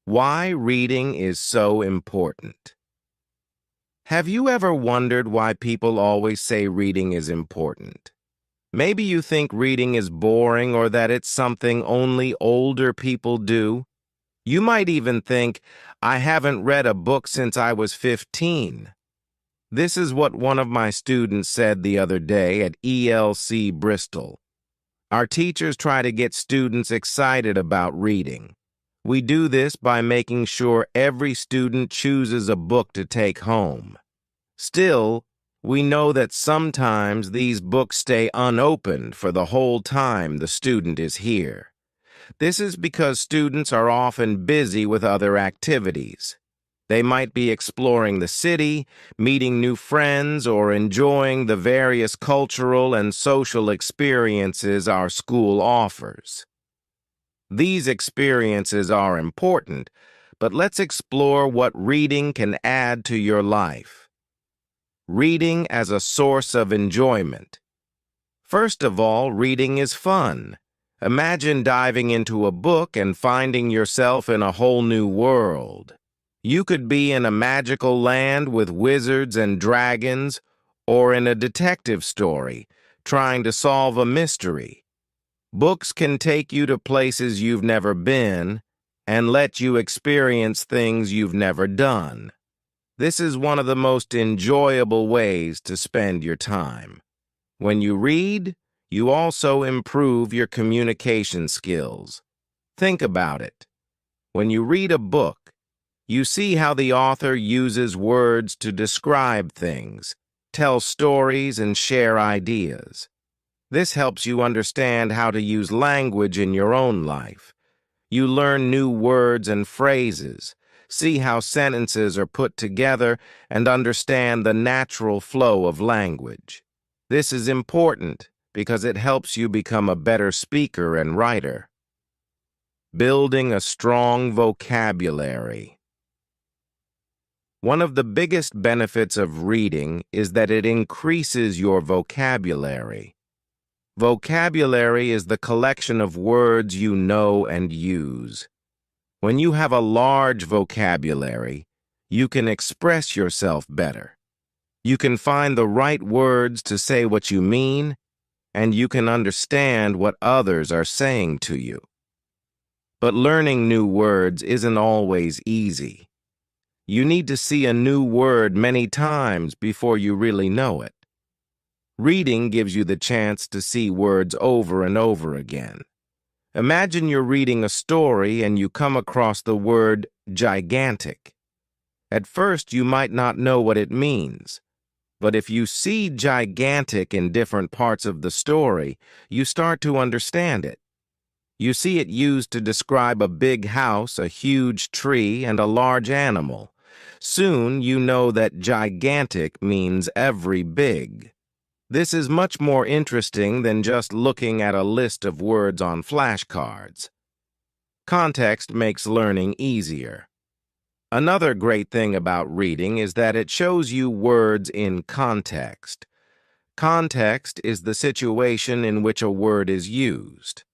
Why reading is so important. Have you ever wondered why people always say reading is important? Maybe you think reading is boring or that it's something only older people do. You might even think, I haven't read a book since I was 15. This is what one of my students said the other day at ELC Bristol. Our teachers try to get students excited about reading. We do this by making sure every student chooses a book to take home. Still, we know that sometimes these books stay unopened for the whole time the student is here. This is because students are often busy with other activities. They might be exploring the city, meeting new friends, or enjoying the various cultural and social experiences our school offers. These experiences are important, but let's explore what reading can add to your life. Reading as a source of enjoyment. First of all, reading is fun. Imagine diving into a book and finding yourself in a whole new world. You could be in a magical land with wizards and dragons, or in a detective story, trying to solve a mystery. Books can take you to places you've never been and let you experience things you've never done. This is one of the most enjoyable ways to spend your time. When you read, you also improve your communication skills. Think about it. When you read a book, you see how the author uses words to describe things, tell stories, and share ideas. This helps you understand how to use language in your own life. You learn new words and phrases, see how sentences are put together, and understand the natural flow of language. This is important because it helps you become a better speaker and writer. Building a strong vocabulary. One of the biggest benefits of reading is that it increases your vocabulary. Vocabulary is the collection of words you know and use. When you have a large vocabulary, you can express yourself better. You can find the right words to say what you mean, and you can understand what others are saying to you. But learning new words isn't always easy. You need to see a new word many times before you really know it. Reading gives you the chance to see words over and over again. Imagine you're reading a story and you come across the word gigantic. At first, you might not know what it means, but if you see gigantic in different parts of the story, you start to understand it. You see it used to describe a big house, a huge tree, and a large animal. Soon, you know that gigantic means every big. This is much more interesting than just looking at a list of words on flashcards. Context makes learning easier. Another great thing about reading is that it shows you words in context. Context is the situation in which a word is used.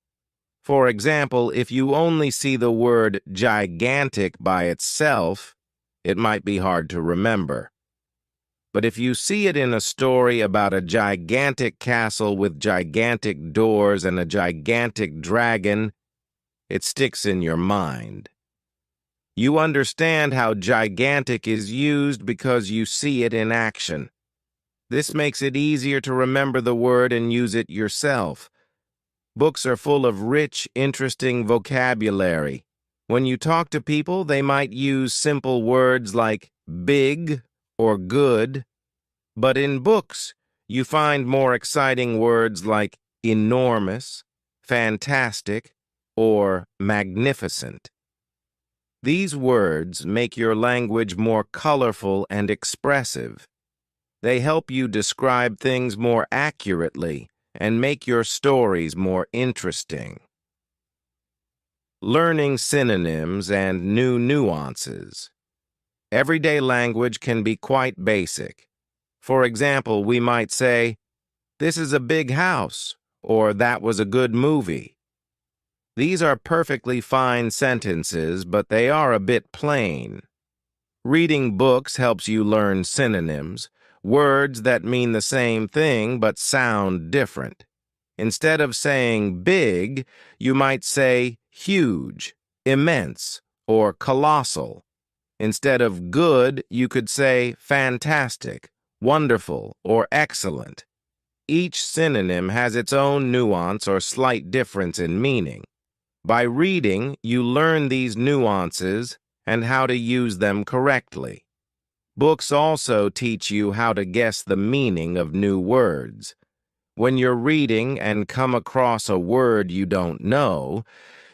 For example, if you only see the word gigantic by itself, it might be hard to remember. But if you see it in a story about a gigantic castle with gigantic doors and a gigantic dragon, it sticks in your mind. You understand how gigantic is used because you see it in action. This makes it easier to remember the word and use it yourself. Books are full of rich, interesting vocabulary. When you talk to people, they might use simple words like big or good, but in books, you find more exciting words like enormous, fantastic, or magnificent. These words make your language more colorful and expressive. They help you describe things more accurately and make your stories more interesting. Learning synonyms and new nuances. Everyday language can be quite basic. For example, we might say, "This is a big house," or "That was a good movie." These are perfectly fine sentences, but they are a bit plain. Reading books helps you learn synonyms, words that mean the same thing but sound different. Instead of saying big, you might say huge, immense, or colossal. Instead of good, you could say fantastic, wonderful, or excellent. Each synonym has its own nuance or slight difference in meaning. By reading, you learn these nuances and how to use them correctly. Books also teach you how to guess the meaning of new words. When you're reading and come across a word you don't know,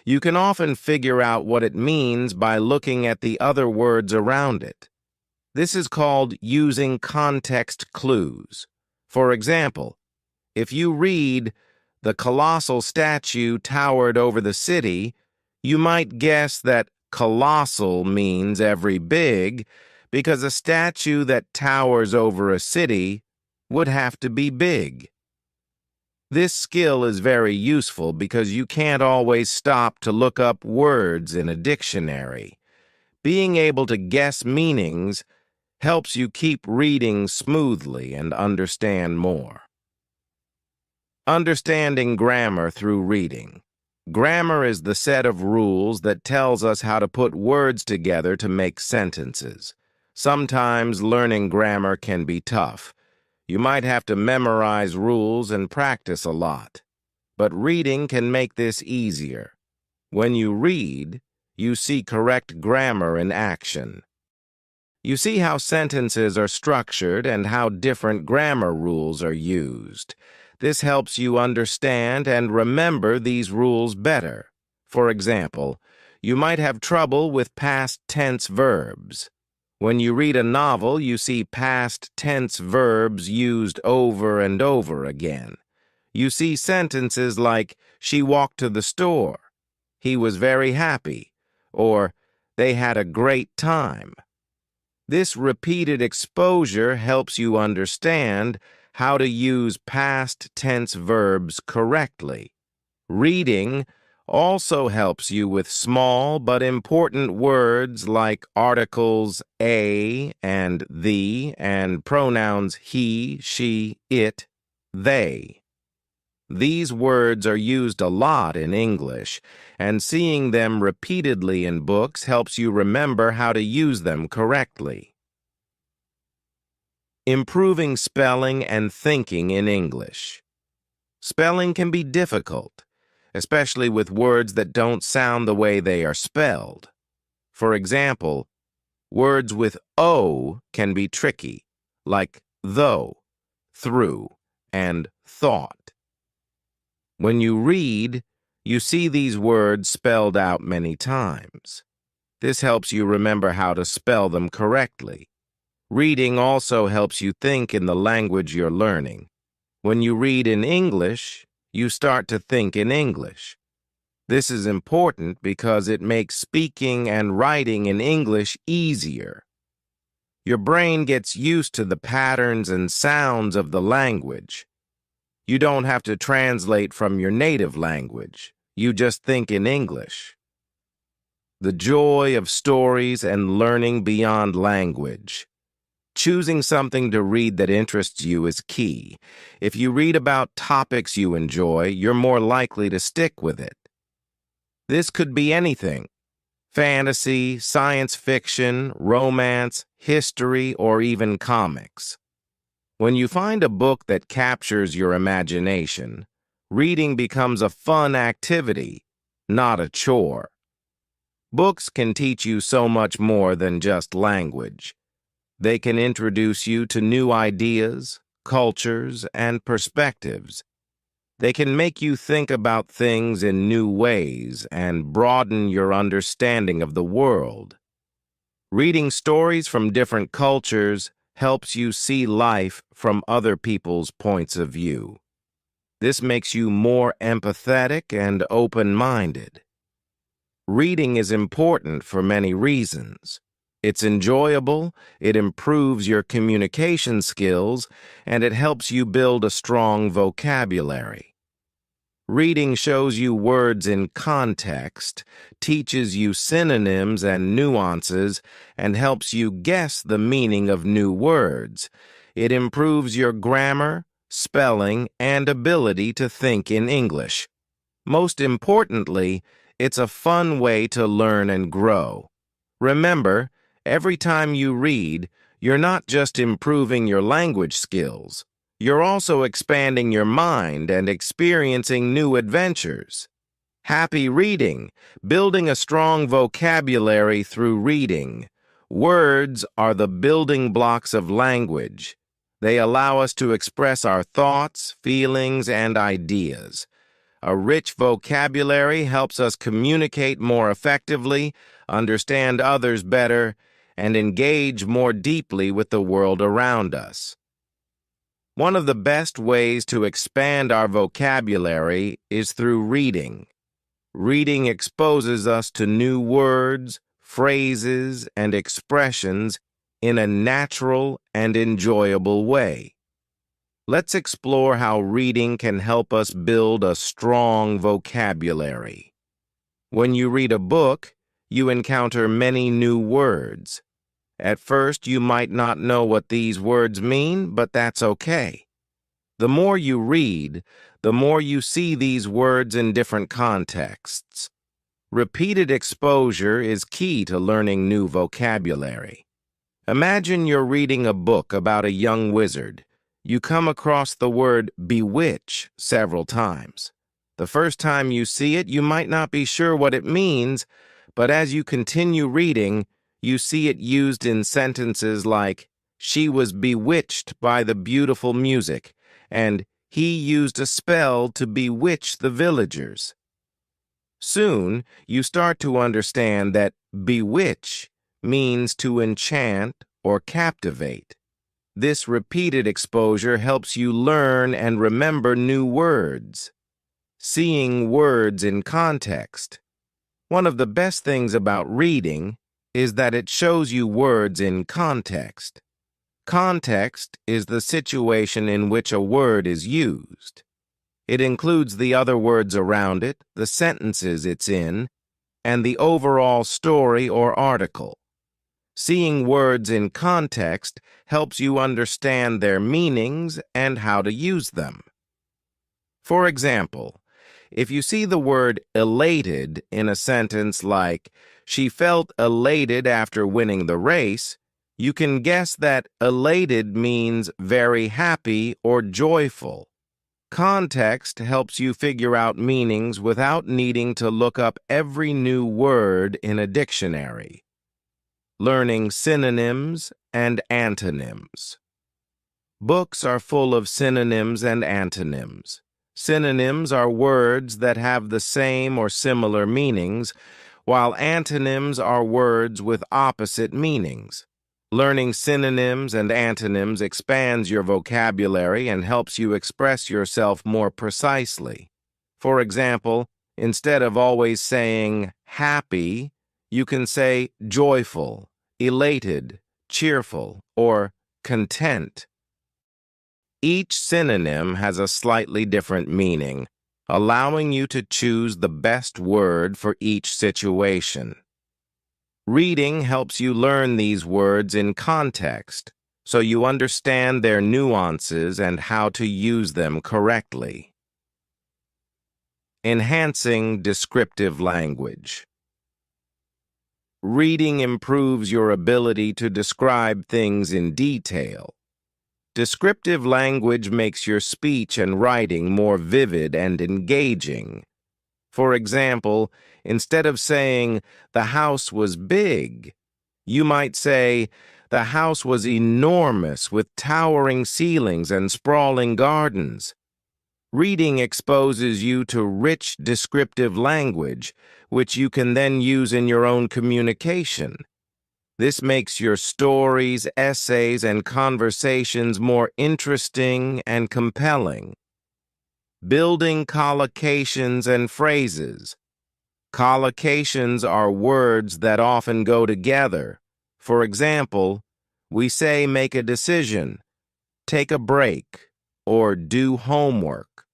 you can often figure out what it means by looking at the other words around it. This is called using context clues. For example, if you read, "The colossal statue towered over the city," you might guess that colossal means every big, because a statue that towers over a city would have to be big. This skill is very useful because you can't always stop to look up words in a dictionary. Being able to guess meanings helps you keep reading smoothly and understand more. Understanding grammar through reading. Grammar is the set of rules that tells us how to put words together to make sentences. Sometimes learning grammar can be tough. You might have to memorize rules and practice a lot. But reading can make this easier. When you read, you see correct grammar in action. You see how sentences are structured and how different grammar rules are used. This helps you understand and remember these rules better. For example, you might have trouble with past tense verbs. When you read a novel, you see past tense verbs used over and over again. You see sentences like, "She walked to the store," "He was very happy," or "They had a great time." This repeated exposure helps you understand how to use past tense verbs correctly. Reading also helps you with small but important words like articles a and the and pronouns he, she, it, they. These words are used a lot in English, and seeing them repeatedly in books helps you remember how to use them correctly. Improving spelling and thinking in English. Spelling can be difficult, especially with words that don't sound the way they are spelled. For example, words with O can be tricky, like though, through, and thought. When you read, you see these words spelled out many times. This helps you remember how to spell them correctly. Reading also helps you think in the language you're learning. When you read in English, you start to think in English. This is important because it makes speaking and writing in English easier. Your brain gets used to the patterns and sounds of the language. You don't have to translate from your native language. You just think in English. The joy of stories and learning beyond language. Choosing something to read that interests you is key. If you read about topics you enjoy, you're more likely to stick with it. This could be anything: fantasy, science fiction, romance, history, or even comics. When you find a book that captures your imagination, reading becomes a fun activity, not a chore. Books can teach you so much more than just language. They can introduce you to new ideas, cultures, and perspectives. They can make you think about things in new ways and broaden your understanding of the world. Reading stories from different cultures helps you see life from other people's points of view. This makes you more empathetic and open-minded. Reading is important for many reasons. It's enjoyable, it improves your communication skills, and it helps you build a strong vocabulary. Reading shows you words in context, teaches you synonyms and nuances, and helps you guess the meaning of new words. It improves your grammar, spelling, and ability to think in English. Most importantly, it's a fun way to learn and grow. Remember, every time you read, you're not just improving your language skills. You're also expanding your mind and experiencing new adventures. Happy reading, building a strong vocabulary through reading. Words are the building blocks of language. They allow us to express our thoughts, feelings, and ideas. A rich vocabulary helps us communicate more effectively, understand others better, and engage more deeply with the world around us. One of the best ways to expand our vocabulary is through reading. Reading exposes us to new words, phrases, and expressions in a natural and enjoyable way. Let's explore how reading can help us build a strong vocabulary. When you read a book, you encounter many new words. At first, you might not know what these words mean, but that's okay. The more you read, the more you see these words in different contexts. Repeated exposure is key to learning new vocabulary. Imagine you're reading a book about a young wizard. You come across the word bewitch several times. The first time you see it, you might not be sure what it means, but as you continue reading, you see it used in sentences like, "She was bewitched by the beautiful music," and "He used a spell to bewitch the villagers." Soon, you start to understand that bewitch means to enchant or captivate. This repeated exposure helps you learn and remember new words. Seeing words in context. One of the best things about reading is that it shows you words in context. Context is the situation in which a word is used. It includes the other words around it, the sentences it's in, and the overall story or article. Seeing words in context helps you understand their meanings and how to use them. For example, if you see the word elated in a sentence like, "She felt elated after winning the race," you can guess that elated means very happy or joyful. Context helps you figure out meanings without needing to look up every new word in a dictionary. Learning synonyms and antonyms. Books are full of synonyms and antonyms. Synonyms are words that have the same or similar meanings, while antonyms are words with opposite meanings. Learning synonyms and antonyms expands your vocabulary and helps you express yourself more precisely. For example, instead of always saying happy, you can say joyful, elated, cheerful, or content. Each synonym has a slightly different meaning, allowing you to choose the best word for each situation. Reading helps you learn these words in context, so you understand their nuances and how to use them correctly. Enhancing descriptive language. Reading improves your ability to describe things in detail. Descriptive language makes your speech and writing more vivid and engaging. For example, instead of saying, "The house was big," you might say, "The house was enormous with towering ceilings and sprawling gardens." Reading exposes you to rich descriptive language, which you can then use in your own communication. This makes your stories, essays, and conversations more interesting and compelling. Building collocations and phrases. Collocations are words that often go together. For example, we say make a decision, take a break, or do homework.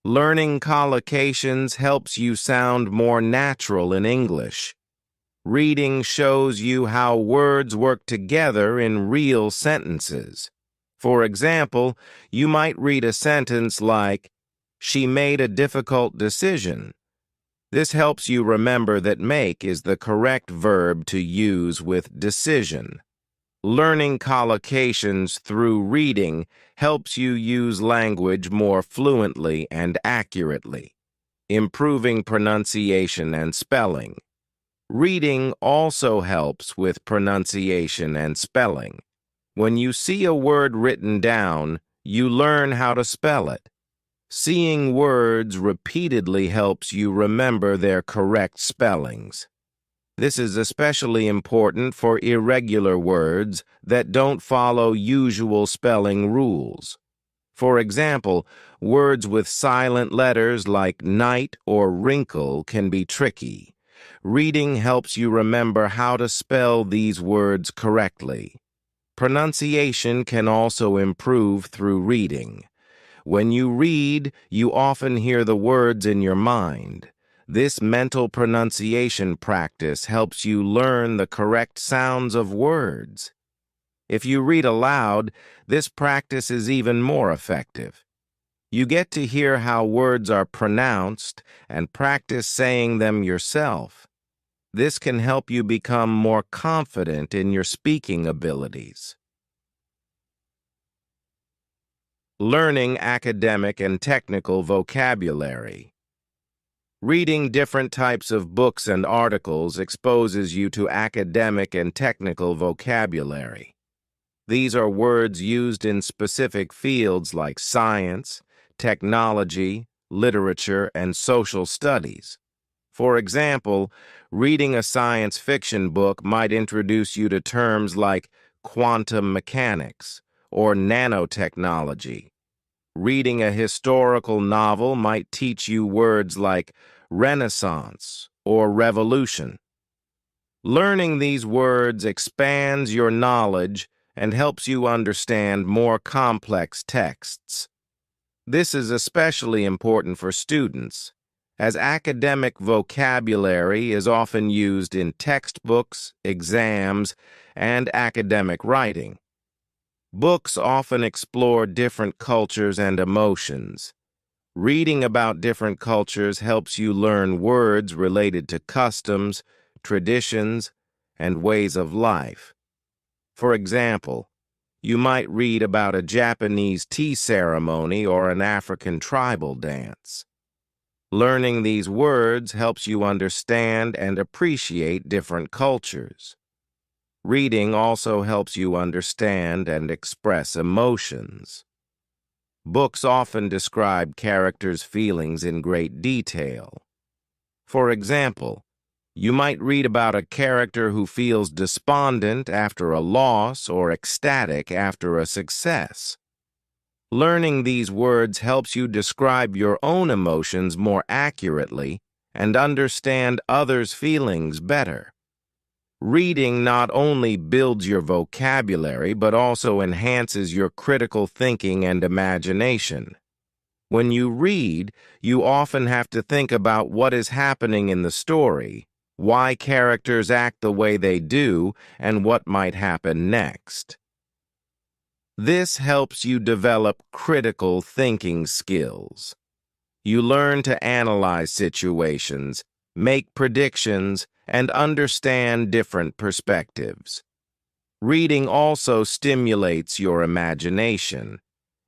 Learning collocations helps you sound more natural in English. Reading shows you how words work together in real sentences. For example, you might read a sentence like, "She made a difficult decision." This helps you remember that make is the correct verb to use with decision. Learning collocations through reading helps you use language more fluently and accurately, improving pronunciation and spelling. Reading also helps with pronunciation and spelling. When you see a word written down, you learn how to spell it. Seeing words repeatedly helps you remember their correct spellings. This is especially important for irregular words that don't follow usual spelling rules. For example, words with silent letters like night or wrinkle can be tricky. Reading helps you remember how to spell these words correctly. Pronunciation can also improve through reading. When you read, you often hear the words in your mind. This mental pronunciation practice helps you learn the correct sounds of words. If you read aloud, this practice is even more effective. You get to hear how words are pronounced and practice saying them yourself. This can help you become more confident in your speaking abilities. Learning academic and technical vocabulary. Reading different types of books and articles exposes you to academic and technical vocabulary. These are words used in specific fields like science, technology, literature, and social studies. For example, reading a science fiction book might introduce you to terms like quantum mechanics or nanotechnology. Reading a historical novel might teach you words like Renaissance or revolution. Learning these words expands your knowledge and helps you understand more complex texts. This is especially important for students, as academic vocabulary is often used in textbooks, exams, and academic writing. Books often explore different cultures and emotions. Reading about different cultures helps you learn words related to customs, traditions, and ways of life. For example, you might read about a Japanese tea ceremony or an African tribal dance. Learning these words helps you understand and appreciate different cultures. Reading also helps you understand and express emotions. Books often describe characters' feelings in great detail. For example, you might read about a character who feels despondent after a loss or ecstatic after a success. Learning these words helps you describe your own emotions more accurately and understand others' feelings better. Reading not only builds your vocabulary, but also enhances your critical thinking and imagination. When you read, you often have to think about what is happening in the story, why characters act the way they do, and what might happen next. This helps you develop critical thinking skills. You learn to analyze situations, make predictions, and understand different perspectives. Reading also stimulates your imagination.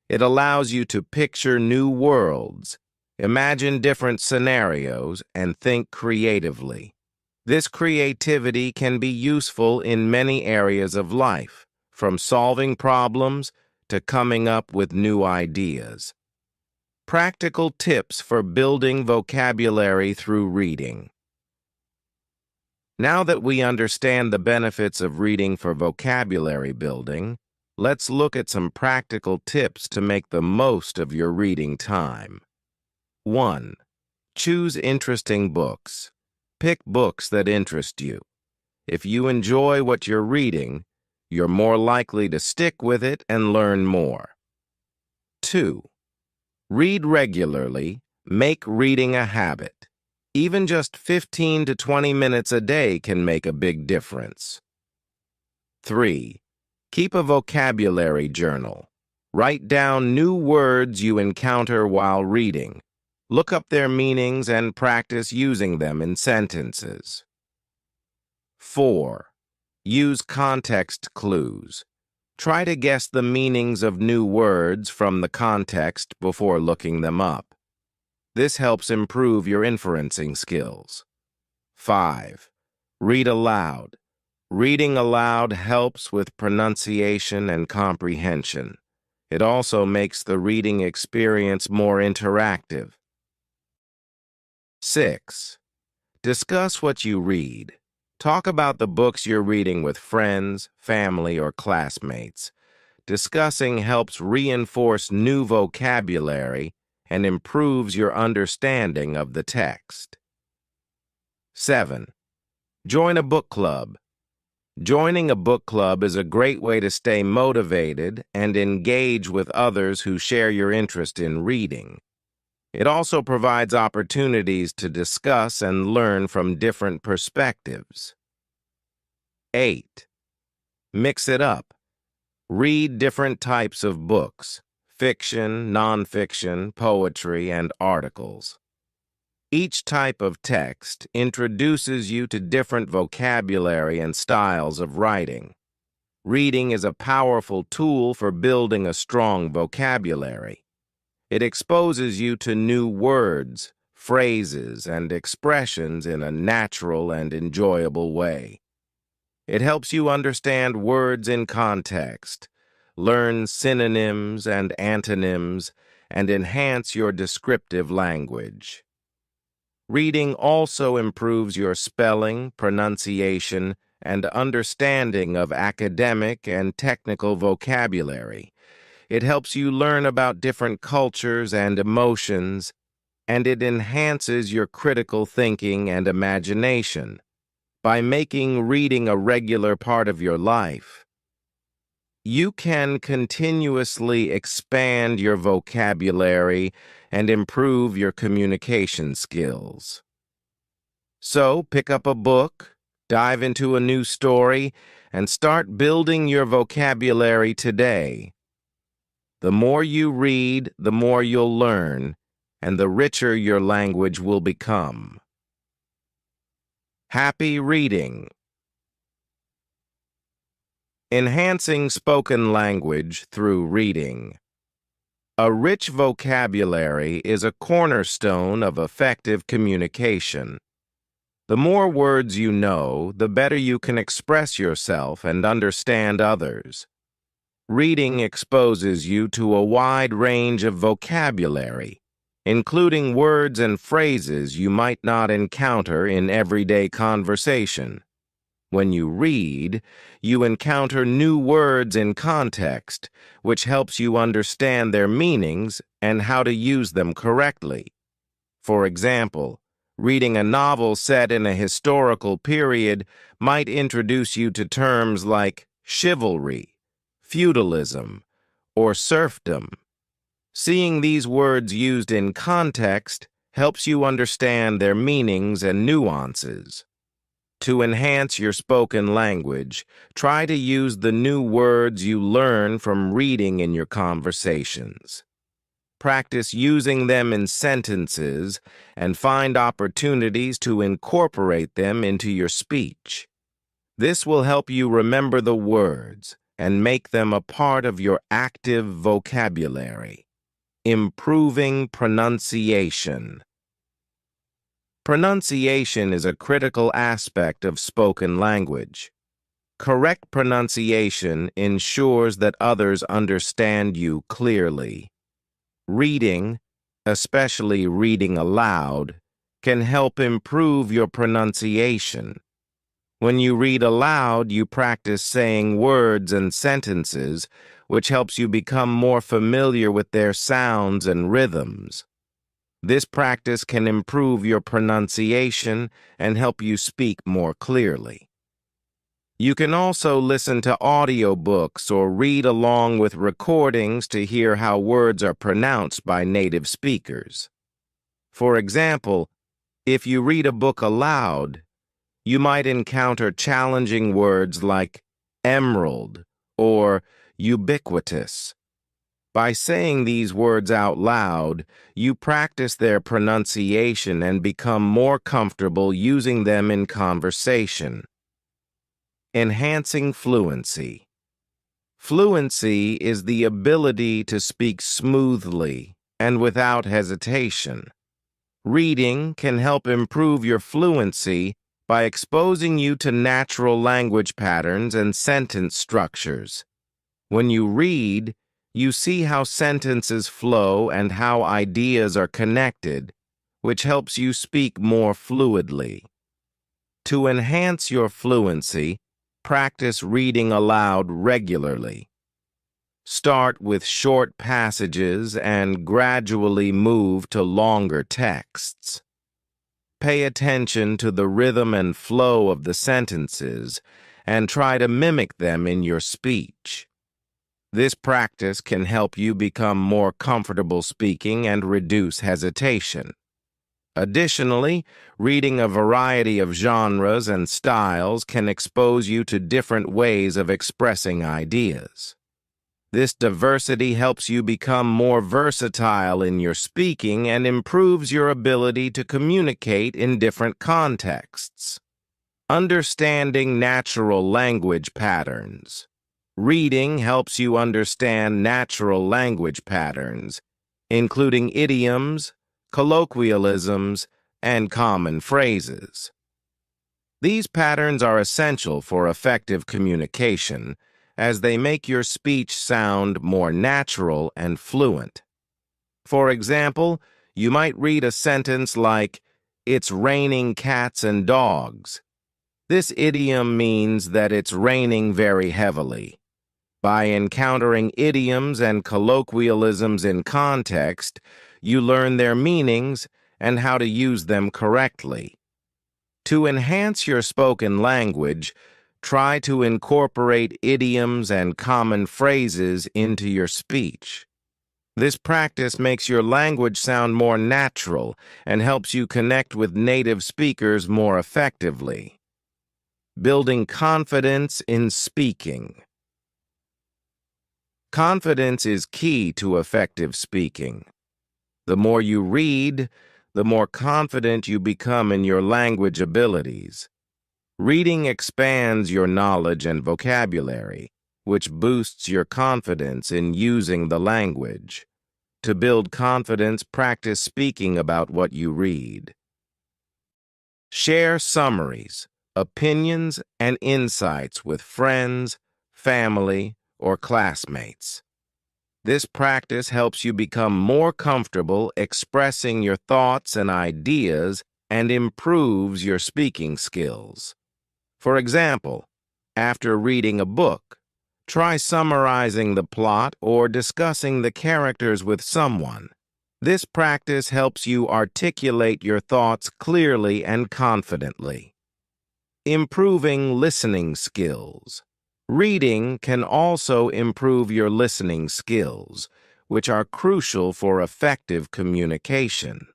It allows you to picture new worlds, imagine different scenarios, and think creatively. This creativity can be useful in many areas of life, from solving problems to coming up with new ideas. Practical tips for building vocabulary through reading. Now that we understand the benefits of reading for vocabulary building, let's look at some practical tips to make the most of your reading time. 1. Choose interesting books. Pick books that interest you. If you enjoy what you're reading, you're more likely to stick with it and learn more. 2. Read regularly Make reading a habit. Even just 15 to 20 minutes a day can make a big difference. 3. Keep a vocabulary journal. Write down new words you encounter while reading. Look up their meanings and practice using them in sentences. 4. Use context clues. Try to guess the meanings of new words from the context before looking them up. This helps improve your inferencing skills. 5. Read aloud. Reading aloud helps with pronunciation and comprehension. It also makes the reading experience more interactive. 6. Discuss what you read. Talk about the books you're reading with friends, family, or classmates. Discussing helps reinforce new vocabulary and improves your understanding of the text. 7. Join a book club. Joining a book club is a great way to stay motivated and engage with others who share your interest in reading. It also provides opportunities to discuss and learn from different perspectives. 8. Mix it up. Read different types of books: fiction, nonfiction, poetry, and articles. Each type of text introduces you to different vocabulary and styles of writing. Reading is a powerful tool for building a strong vocabulary. It exposes you to new words, phrases, and expressions in a natural and enjoyable way. It helps you understand words in context, learn synonyms and antonyms, and enhance your descriptive language. Reading also improves your spelling, pronunciation, and understanding of academic and technical vocabulary. It helps you learn about different cultures and emotions, and it enhances your critical thinking and imagination. By making reading a regular part of your life, you can continuously expand your vocabulary and improve your communication skills. So, pick up a book, dive into a new story, and start building your vocabulary today. The more you read, the more you'll learn, and the richer your language will become. Happy reading. Enhancing spoken language through reading. A rich vocabulary is a cornerstone of effective communication. The more words you know, the better you can express yourself and understand others. Reading exposes you to a wide range of vocabulary, including words and phrases you might not encounter in everyday conversation. When you read, you encounter new words in context, which helps you understand their meanings and how to use them correctly. For example, reading a novel set in a historical period might introduce you to terms like chivalry, feudalism, or serfdom. Seeing these words used in context helps you understand their meanings and nuances. To enhance your spoken language, try to use the new words you learn from reading in your conversations. Practice using them in sentences and find opportunities to incorporate them into your speech. This will help you remember the words and make them a part of your active vocabulary. Improving pronunciation. Pronunciation is a critical aspect of spoken language. Correct pronunciation ensures that others understand you clearly. Reading, especially reading aloud, can help improve your pronunciation. When you read aloud, you practice saying words and sentences, which helps you become more familiar with their sounds and rhythms. This practice can improve your pronunciation and help you speak more clearly. You can also listen to audiobooks or read along with recordings to hear how words are pronounced by native speakers. For example, if you read a book aloud, you might encounter challenging words like emerald or ubiquitous. By saying these words out loud, you practice their pronunciation and become more comfortable using them in conversation. Enhancing fluency. Fluency is the ability to speak smoothly and without hesitation. Reading can help improve your fluency by exposing you to natural language patterns and sentence structures. When you read, you see how sentences flow and how ideas are connected, which helps you speak more fluidly. To enhance your fluency, practice reading aloud regularly. Start with short passages and gradually move to longer texts. Pay attention to the rhythm and flow of the sentences and try to mimic them in your speech. This practice can help you become more comfortable speaking and reduce hesitation. Additionally, reading a variety of genres and styles can expose you to different ways of expressing ideas. This diversity helps you become more versatile in your speaking and improves your ability to communicate in different contexts. Understanding natural language patterns. Reading helps you understand natural language patterns, including idioms, colloquialisms, and common phrases. These patterns are essential for effective communication, as they make your speech sound more natural and fluent. For example, you might read a sentence like, "It's raining cats and dogs." This idiom means that it's raining very heavily. By encountering idioms and colloquialisms in context, you learn their meanings and how to use them correctly. To enhance your spoken language, try to incorporate idioms and common phrases into your speech. This practice makes your language sound more natural and helps you connect with native speakers more effectively. Building confidence in speaking. Confidence is key to effective speaking. The more you read, the more confident you become in your language abilities. Reading expands your knowledge and vocabulary, which boosts your confidence in using the language. To build confidence, practice speaking about what you read. Share summaries, opinions, and insights with friends, family, or classmates. This practice helps you become more comfortable expressing your thoughts and ideas and improves your speaking skills. For example, after reading a book, try summarizing the plot or discussing the characters with someone. This practice helps you articulate your thoughts clearly and confidently. Improving listening skills. Reading can also improve your listening skills, which are crucial for effective communication.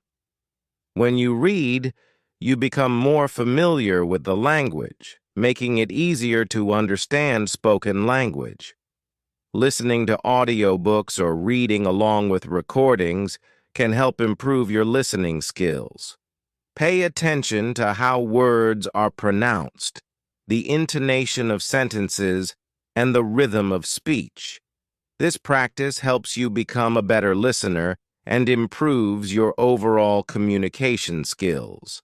When you read, you become more familiar with the language, making it easier to understand spoken language. Listening to audiobooks or reading along with recordings can help improve your listening skills. Pay attention to how words are pronounced, the intonation of sentences, and the rhythm of speech. This practice helps you become a better listener and improves your overall communication skills.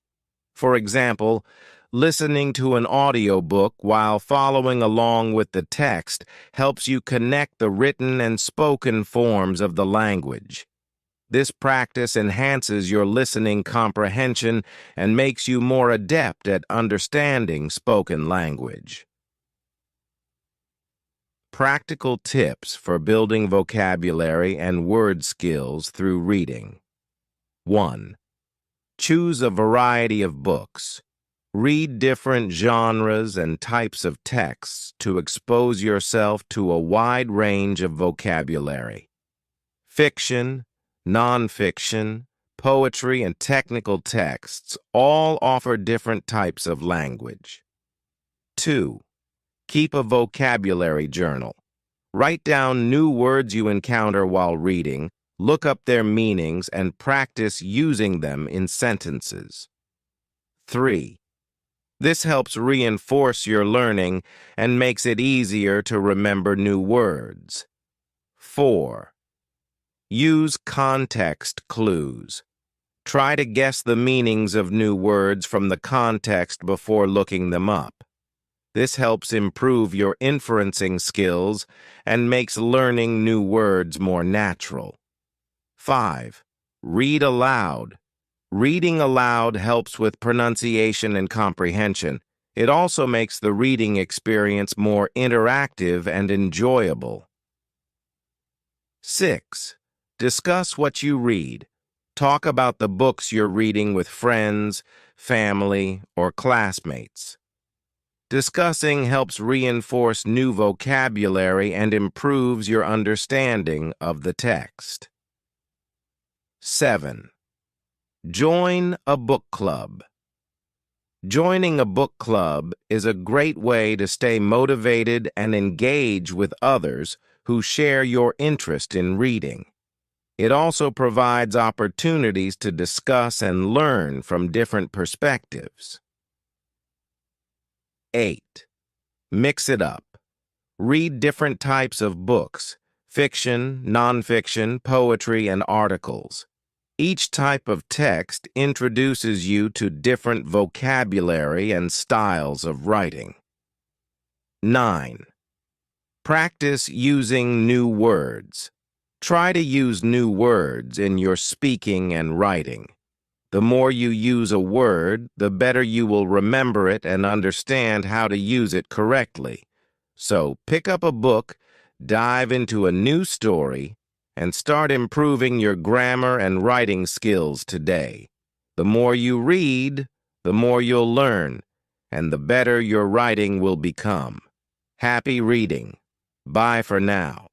For example, listening to an audiobook while following along with the text helps you connect the written and spoken forms of the language. This practice enhances your listening comprehension and makes you more adept at understanding spoken language. Practical tips for building vocabulary and word skills through reading. 1. Choose a variety of books. Read different genres and types of texts to expose yourself to a wide range of vocabulary. Fiction, nonfiction, poetry, and technical texts all offer different types of language. 2. Keep a vocabulary journal. Write down new words you encounter while reading, look up their meanings, and practice using them in sentences. 3. This helps reinforce your learning and makes it easier to remember new words. 4. Use context clues. Try to guess the meanings of new words from the context before looking them up. This helps improve your inferencing skills and makes learning new words more natural. 5. Read aloud. Reading aloud helps with pronunciation and comprehension. It also makes the reading experience more interactive and enjoyable. 6. Discuss what you read. Talk about the books you're reading with friends, family, or classmates. Discussing helps reinforce new vocabulary and improves your understanding of the text. 7. Join a book club. Joining a book club is a great way to stay motivated and engage with others who share your interest in reading. It also provides opportunities to discuss and learn from different perspectives. 8. Mix it up. Read different types of books: fiction, nonfiction, poetry, and articles. Each type of text introduces you to different vocabulary and styles of writing. 9. Practice using new words. Try to use new words in your speaking and writing. The more you use a word, the better you will remember it and understand how to use it correctly. So pick up a book, dive into a new story, and start improving your grammar and writing skills today. The more you read, the more you'll learn, and the better your writing will become. Happy reading. Bye for now.